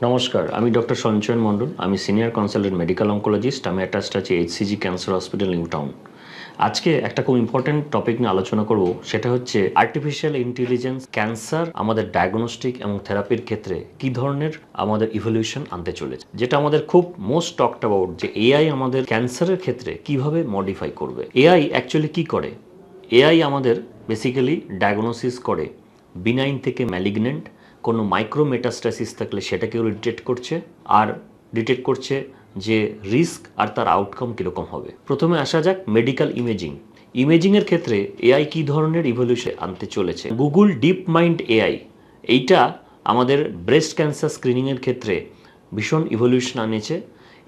নমস্কার, আমি ডক্টর সঞ্চয়ন মণ্ডল। আমি সিনিয়র কনসালটেন্ট মেডিকেল অঙ্কোলজিস্ট। আমি অ্যাটাচড আছি HCG cancer hospital new town. আজকে একটা খুব ইম্পর্টেন্ট টপিক নিয়ে আলোচনা করব, সেটা হচ্ছে আর্টিফিশিয়াল ইন্টেলিজেন্স ক্যান্সার আমাদের ডায়াগনস্টিক এবং থেরাপির ক্ষেত্রে কী ধরনের আমাদের ইভলিউশন আনতে চলেছে, যেটা আমাদের খুব মোস্ট টকড অ্যাবাউট, যে এআই আমাদের ক্যান্সারের ক্ষেত্রে কিভাবে মডিফাই করবে। এআই অ্যাকচুয়ালি কী করে? এআই আমাদের বেসিক্যালি ডায়াগনোসিস করে বিনাইন থেকে ম্যালিগনেন্ট, কোনো মাইক্রো মেটাস্টাসিস থাকলে সেটাকেও ডিটেক্ট করছে, আর ডিটেক্ট করছে যে রিস্ক আর তার আউটকাম কীরকম হবে। প্রথমে আসা যাক মেডিকেল ইমেজিংয়ের ক্ষেত্রে এআই কী ধরনের ইভলিউশন আনতে চলেছে। গুগল ডিপ মাইন্ড এআই, এইটা আমাদের ব্রেস্ট ক্যান্সার স্ক্রিনিংয়ের ক্ষেত্রে ভীষণ ইভলিউশন আনেছে।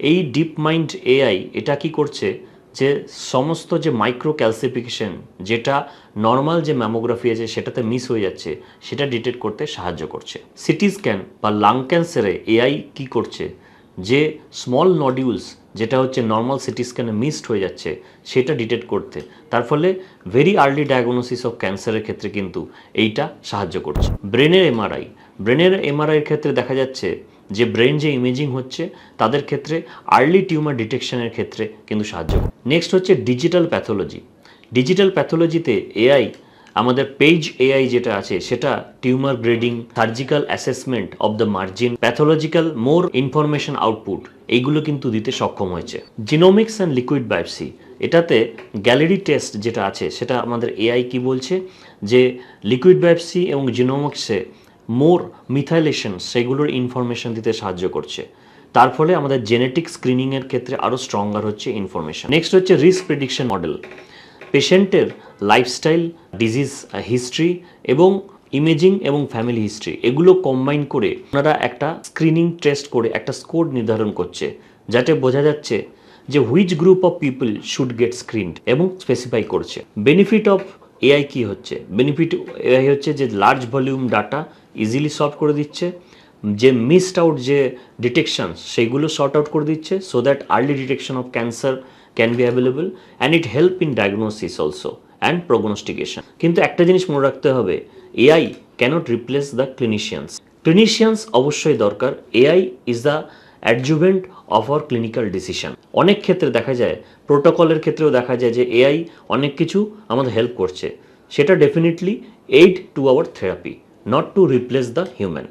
এই ডিপ মাইন্ড এআই এটা কি করছে, যে সমস্ত যে মাইক্রো ক্যালসিফিকেশন, যেটা নর্মাল যে ম্যামোগ্রাফি আছে সেটাতে মিস হয়ে যাচ্ছে, সেটা ডিটেক্ট করতে সাহায্য করছে। সিটি স্ক্যান বা লাং ক্যান্সারে এআই কি করছে, যে স্মল নডিউলস যেটা হচ্ছে নর্মাল সিটি স্ক্যানে মিসড হয়ে যাচ্ছে সেটা ডিটেক্ট করতে, তার ফলে ভেরি আর্লি ডায়াগনোসিস অফ ক্যান্সারের ক্ষেত্রে কিন্তু এইটা সাহায্য করছে। ব্রেনের এমআরআইয়ের ক্ষেত্রে দেখা যাচ্ছে যে ব্রেন যে ইমেজিং হচ্ছে তাদের ক্ষেত্রে আর্লি টিউমার ডিটেকশনের ক্ষেত্রে কিন্তু সাহায্য করে। নেক্সট হচ্ছে ডিজিটাল প্যাথোলজিতে এআই, আমাদের পেজ এআই যেটা আছে সেটা tumour grading, surgical assessment of the margin, pathological more information output, এইগুলো কিন্তু দিতে সক্ষম হয়েছে। জিনোমিক্স অ্যান্ড লিকুইড বায়োপসি, এটাতে গ্যালারি টেস্ট যেটা আছে সেটা আমাদের এআই কি বলছে, যে লিকুইড বায়োপসি এবং জিনোমিক্সে মোর মিথাইলেশন সেগুলোর ইনফরমেশন দিতে সাহায্য করছে। তার ফলে আমাদের জেনেটিক স্ক্রিনিংয়ের ক্ষেত্রে আরও স্ট্রঙ্গার হচ্ছে ইনফরমেশন। নেক্সট হচ্ছে রিস্ক প্রেডিকশন মডেল। পেশেন্টের লাইফস্টাইল, ডিজিজ হিস্ট্রি এবং ইমেজিং এবং ফ্যামিলি হিস্ট্রি, এগুলো কম্বাইন করে ওনারা একটা স্ক্রিনিং টেস্ট করে একটা স্কোর নির্ধারণ করছে, যাতে বোঝা যাচ্ছে যে which group of people should get screened, এবং স্পেসিফাই করছে। বেনিফিট অফ এআই কী হচ্ছে? বেনিফিট এআই হচ্ছে যে large volume data easily solve করে দিচ্ছে, যে মিসড আউট যে ডিটেকশন সেগুলো শর্ট আউট করে দিচ্ছে, so that early detection of cancer can be available, and it help in diagnosis also and prognostication. কিন্তু একটা জিনিস মনে রাখতে হবে, AI cannot replace the clinicians অবশ্যই দরকার। AI is the adjuvant of our clinical decision. অনেক ক্ষেত্রে দেখা যায়, প্রোটোকলের ক্ষেত্রেও দেখা যায় যে এআই অনেক কিছু আমাদের হেল্প করছে, সেটা definitely aid to our therapy, not to replace the human.